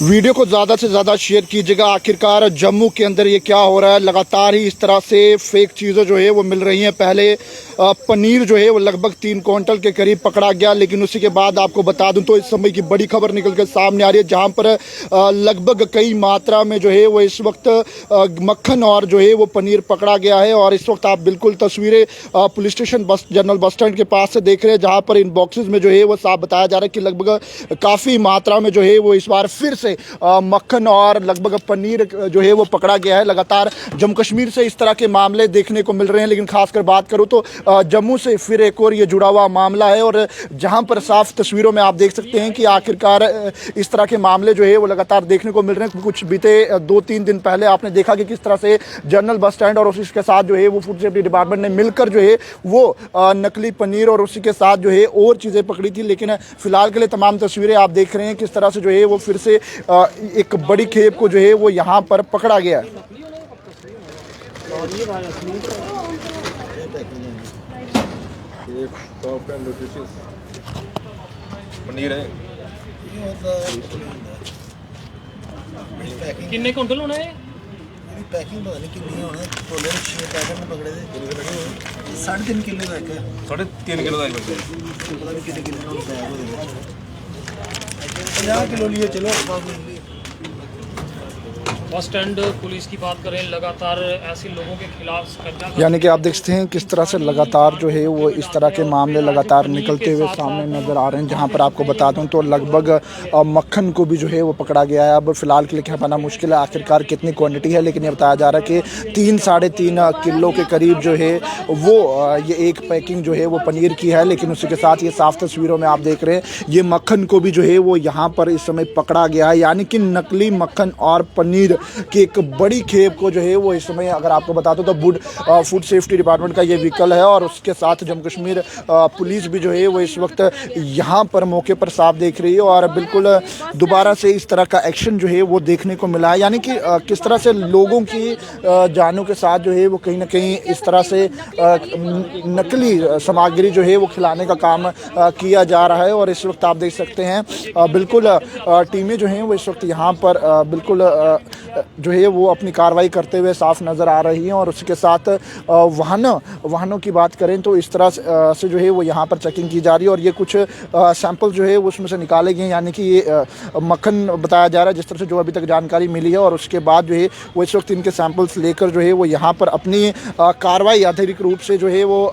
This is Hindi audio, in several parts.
वीडियो को ज़्यादा से ज़्यादा शेयर कीजिएगा। आखिरकार जम्मू के अंदर ये क्या हो रहा है, लगातार ही इस तरह से फेक चीज़ें जो है वो मिल रही हैं। पहले पनीर जो है वो लगभग 3 क्विंटल के करीब पकड़ा गया, लेकिन उसी के बाद आपको बता दूं तो इस समय की बड़ी खबर निकल कर सामने आ रही है, जहां पर लगभग कई मात्रा में जो है वो इस वक्त मक्खन और जो है वो पनीर पकड़ा गया है। और इस वक्त आप बिल्कुल तस्वीरें police station general bus stand के पास से देख रहे हैं, जहाँ पर इन बॉक्सेस में जो है वो साफ बताया जा रहा है कि लगभग काफ़ी मात्रा में जो है वो इस बार फिर से मक्खन और लगभग पनीर जो है वो पकड़ा गया है। लगातार जम्मू कश्मीर से इस तरह के मामले देखने को मिल रहे हैं, लेकिन खासकर बात करूं तो जम्मू से फिर एक और ये जुड़ा हुआ मामला है। और जहां पर साफ तस्वीरों में आप देख सकते हैं कि आखिरकार इस तरह के मामले जो है वो लगातार देखने को मिल रहे हैं। कुछ बीते 2-3 दिन पहले आपने देखा कि किस तरह से जनरल बस स्टैंड और उसके साथ जो है वो फूड सेफ्टी डिपार्टमेंट ने मिलकर जो है वो नकली पनीर और उसी के साथ जो है और चीज़ें पकड़ी थी। लेकिन फिलहाल के लिए तमाम तस्वीरें आप देख रहे हैं किस तरह से जो है वो फिर से एक बड़ी खेप को जो है वो यहाँ पर पकड़ा गया है। पनीर है किन्ने कुंटल होना है? पैकिंग पता नहीं कितनी होना टोले 6 पैकेट में पकड़े थे। 3.5 किलो का एक है, 3.5 किलो का एक बंदा पता नहीं कितने किलो का बैग हो गया। 50 किलो लिए चलो। बस स्टैंड पुलिस की बात करें, लगातार ऐसे लोगों के खिलाफ यानी कि आप देखते हैं किस तरह से लगातार जो है वो इस तरह के मामले लगातार निकलते हुए सामने नजर आ रहे हैं। जहां पर आपको बता दूं तो लगभग मक्खन को भी जो है वो पकड़ा गया है। अब फिलहाल के लिए कह पाना मुश्किल है आखिरकार कितनी क्वांटिटी है, लेकिन ये बताया जा रहा है कि 3-3.5 किलो के करीब जो है वो ये एक पैकिंग जो है वो पनीर की है। लेकिन उसी के साथ ये साफ तस्वीरों में आप देख रहे हैं ये मक्खन को भी जो है वो यहाँ पर इस समय पकड़ा गया है। यानी कि नकली मक्खन और पनीर की एक बड़ी खेप को जो है वो इस समय अगर आपको बता दो तो फूड सेफ्टी डिपार्टमेंट का ये व्हीकल है और उसके साथ जम्मू कश्मीर पुलिस भी जो है वो इस वक्त यहाँ पर मौके पर साफ देख रही है। और बिल्कुल दोबारा से इस तरह का एक्शन जो है वो देखने को मिला है। यानी कि किस तरह से लोगों की जानों के साथ जो है वो कहीं ना कहीं इस तरह से नकली सामग्री जो है वो खिलाने का काम किया जा रहा है। और इस वक्त आप देख सकते हैं बिल्कुल टीमें जो हैं वो इस वक्त यहाँ पर बिल्कुल जो है वो अपनी कार्रवाई करते हुए साफ नज़र आ रही हैं। और उसके साथ वाहनों की बात करें तो इस तरह से जो है वो यहाँ पर चेकिंग की जा रही है। और ये कुछ सैंपल जो है उसमें से निकाले गए, यानी कि ये मक्खन बताया जा रहा है जिस तरह से जो अभी तक जानकारी मिली है। और उसके बाद जो है वो इस वक्त इनके सैंपल्स लेकर जो है वो यहाँ पर अपनी कार्रवाई आधिकारिक रूप से जो है वो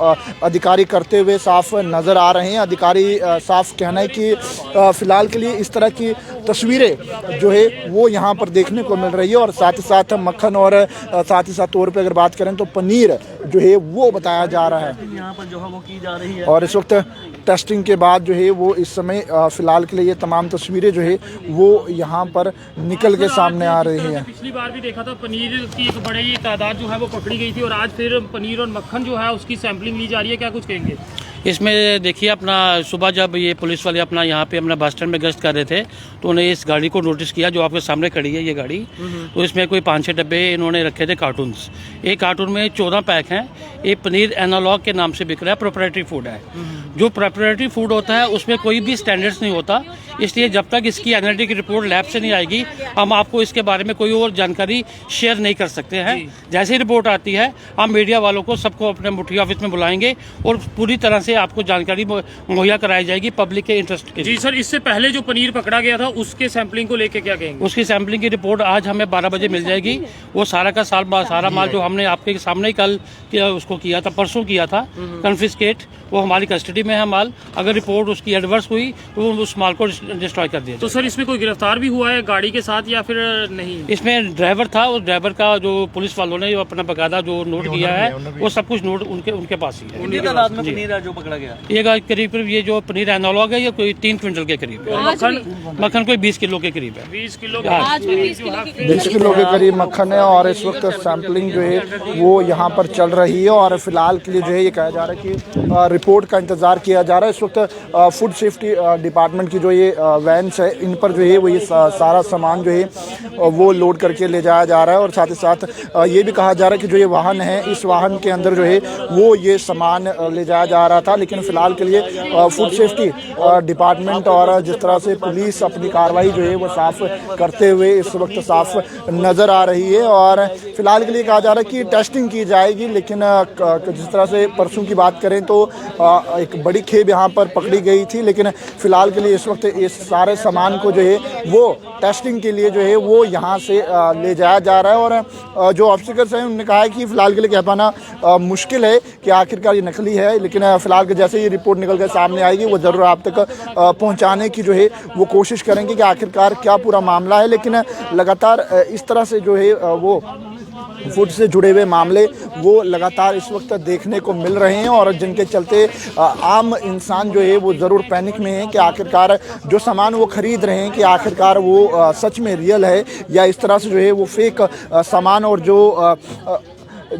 अधिकारी करते हुए साफ नज़र आ रहे हैं। अधिकारी साफ कहना है कि फ़िलहाल के लिए इस तरह की तस्वीरें जो है वो यहाँ पर देखने को मिल रही है। और साथ ही साथ मक्खन और साथ ही साथ तौर पे अगर बात करें तो पनीर जो है वो बताया जा रहा है यहाँ पर जो है वो की जा रही है। और इस वक्त टेस्टिंग के बाद जो है वो इस समय फिलहाल के लिए ये तमाम तस्वीरें जो है वो यहाँ पर निकल के सामने आ रही हैं। पिछली बार भी देखा था पनीर की एक बड़ी तादाद जो है वो पकड़ी गई थी और आज फिर पनीर और मक्खन जो है उसकी सैंपलिंग ली जा रही है, क्या कुछ कहेंगे? इसमें देखिए अपना सुबह जब ये पुलिस वाले अपना यहाँ पे अपना बस स्टैंड में गश्त कर रहे थे तो उन्हें इस गाड़ी को नोटिस किया जो आपके सामने खड़ी है ये गाड़ी। तो इसमें कोई 5-6 डब्बे इन्होंने रखे थे कार्टून्स। एक कार्टून में 14 पैक हैं। ये पनीर एनालॉग के नाम से बिक रहा है, प्रोप्राइटरी फूड है। जो प्रोप्राइटरी फूड होता है उसमें कोई भी स्टैंडर्ड्स नहीं होता, इसलिए जब तक इसकी एनालिटिक रिपोर्ट लैब से नहीं आएगी हम आपको इसके बारे में कोई और जानकारी शेयर नहीं कर सकते हैं। जैसे ही रिपोर्ट आती है हम मीडिया वालों को सबको अपने मुठिया ऑफिस में बुलाएंगे और पूरी तरह से आपको जानकारी मुहैया कराई जाएगी पब्लिक के इंटरेस्ट के। जी सर, इससे पहले जो पनीर पकड़ा गया था उसके सैंपलिंग को लेके क्या कहेंगे? उसकी सैंपलिंग की रिपोर्ट आज हमें 12 बजे मिल जाएगी। वो सारा का सारा माल जो हमने आपके सामने ही कल उसको किया था, परसों किया था कन्फिस्केट, वो हमारी कस्टडी में है माल। अगर रिपोर्ट उसकी एडवर्स हुई तो उस माल को डिस्ट्रॉय कर दिया। तो सर इसमें कोई गिरफ्तार भी हुआ है गाड़ी के साथ या फिर नहीं? इसमें ड्राइवर था, उस ड्राइवर का जो पुलिस वालों ने अपना बकायदा जो नोट किया है वो सब कुछ नोट उनके पास ही है। पनीर है जो पकड़ा गया, ये करीब ये जो पनीर एनालॉग है ये कोई 3 क्विंटल के करीब है। मक्खन कोई 20 किलो के करीब है। 20 किलो 20 किलो के करीब मक्खन है। और इस वक्त सैंपलिंग जो है वो यहाँ पर चल रही है। और फिलहाल के लिए जो है ये कहा जा रहा है कि रिपोर्ट का इंतज़ार किया जा रहा है। इस वक्त फूड सेफ्टी डिपार्टमेंट की जो ये वैन्स है, इन पर जो है वो ये सारा सामान जो है वो लोड करके ले जाया जा रहा है। और साथ ही साथ ये भी कहा जा रहा है कि जो ये वाहन है, इस वाहन के अंदर जो है वो ये सामान ले जाया जा रहा था। लेकिन फ़िलहाल के लिए फूड सेफ्टी डिपार्टमेंट और जिस तरह से पुलिस अपनी कार्रवाई जो है वो साफ़ करते हुए इस वक्त साफ नज़र आ रही है। और फिलहाल के लिए कहा जा रहा है कि टेस्टिंग की जाएगी। लेकिन जिस तरह से परसों की बात करें तो एक बड़ी खेप यहाँ पर पकड़ी गई थी। लेकिन फ़िलहाल के लिए इस वक्त इस सारे सामान को जो है वो टेस्टिंग के लिए जो है वो यहाँ से ले जाया जा रहा है। और जो ऑफिसर्स हैं उन्होंने कहा है कि फ़िलहाल के लिए कह पाना मुश्किल है कि आखिरकार ये नकली है। लेकिन फ़िलहाल के जैसे ये रिपोर्ट निकल कर सामने आएगी वो ज़रूर आप तक पहुँचाने की जो है वो कोशिश करेंगे कि आखिरकार क्या पूरा मामला है। लेकिन लगातार इस तरह से जो है वो फूड से जुड़े हुए मामले वो लगातार इस वक्त देखने को मिल रहे हैं। और जिनके चलते आम इंसान जो है वो ज़रूर पैनिक में है कि आखिरकार जो सामान वो ख़रीद रहे हैं कि आखिरकार वो सच में रियल है या इस तरह से जो है वो फेक सामान और जो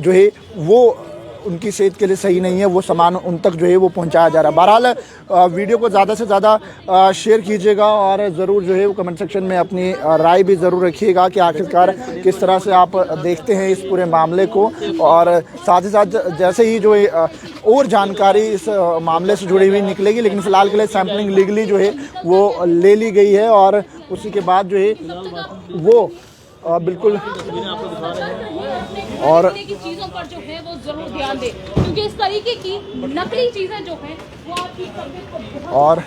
है वो उनकी सेहत के लिए सही नहीं है, वो सामान उन तक जो है वो पहुंचाया जा रहा है। बहरहाल वीडियो को ज़्यादा से ज़्यादा शेयर कीजिएगा और ज़रूर जो है वो कमेंट सेक्शन में अपनी राय भी ज़रूर रखिएगा कि आखिरकार किस तरह से आप देखते हैं इस पूरे मामले को। और साथ ही साथ जैसे ही जो है और जानकारी इस मामले से जुड़ी हुई निकलेगी, लेकिन फ़िलहाल के लिए सैम्पलिंग लीगली जो है वो ले ली गई है। और उसी के बाद जो है वो बिल्कुल और की चीजों पर जो है वो जरूर ध्यान दें, क्योंकि इस तरीके की नकली चीजें जो हैं वो आपकी तबीयत को और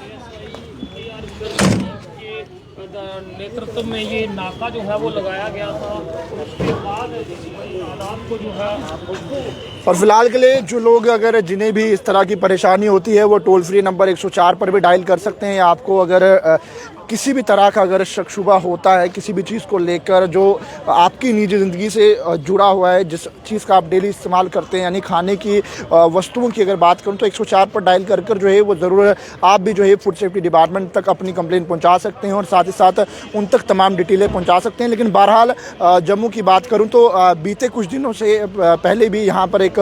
नेतृत्व में ये नाका जो है वो लगाया गया था। उसके बाद तादाद को जो है और फिलहाल के लिए जो लोग अगर जिन्हें भी इस तरह की परेशानी होती है वो टोल फ्री नंबर 104 पर भी डायल कर सकते हैं। आपको अगर किसी भी तरह का अगर शक शुबा होता है किसी भी चीज़ को लेकर जो आपकी निजी ज़िंदगी से जुड़ा हुआ है, जिस चीज़ का आप डेली इस्तेमाल करते हैं, यानी खाने की वस्तुओं की अगर बात करूं तो 104 पर डायल कर जो है वो ज़रूर आप भी जो है फूड सेफ्टी डिपार्टमेंट तक अपनी कंप्लेंट पहुंचा सकते हैं और साथ ही साथ उन तक तमाम डिटेलें पहुंचा सकते हैं। लेकिन बहरहाल जम्मू की बात करूँ तो बीते कुछ दिनों से पहले भी यहाँ पर एक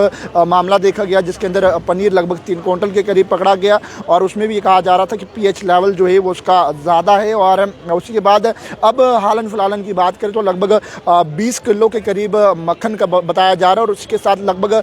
मामला देखा गया जिसके अंदर पनीर लगभग 3 क्विंटल के करीब पकड़ा गया और उसमें भी ये कहा जा रहा था कि pH लेवल जो है वो उसका ज़्यादा है। और उसी के बाद अब हालन फिलहालन की बात करें तो लगभग 20 किलो के करीब मक्खन का बताया जा रहा है और उसके साथ लगभग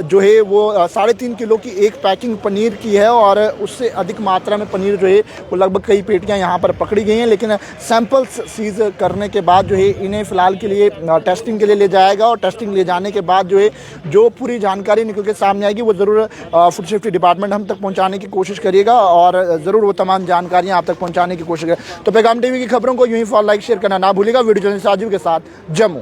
जो है वो 3.5 किलो की एक पैकिंग पनीर की है और उससे अधिक मात्रा में पनीर जो है वो लगभग कई पेटियां यहाँ पर पकड़ी गई हैं। लेकिन सैंपल्स सीज करने के बाद जो है इन्हें फ़िलहाल के लिए टेस्टिंग के लिए ले जाएगा और टेस्टिंग ले जाने के बाद जो है जो पूरी जानकारी निकल के सामने आएगी वो ज़रूर फूड सेफ्टी डिपार्टमेंट हम तक पहुँचाने की कोशिश करिएगा और ज़रूर वो तमाम जानकारियाँ आप तक पहुँचाने की कोशिश करें। तो पैगाम टीवी की खबरों को यूं ही फॉलो लाइक शेयर करना ना भूलिएगा। वीडियो जर्नलिस्ट राजीव के साथ जम्मू।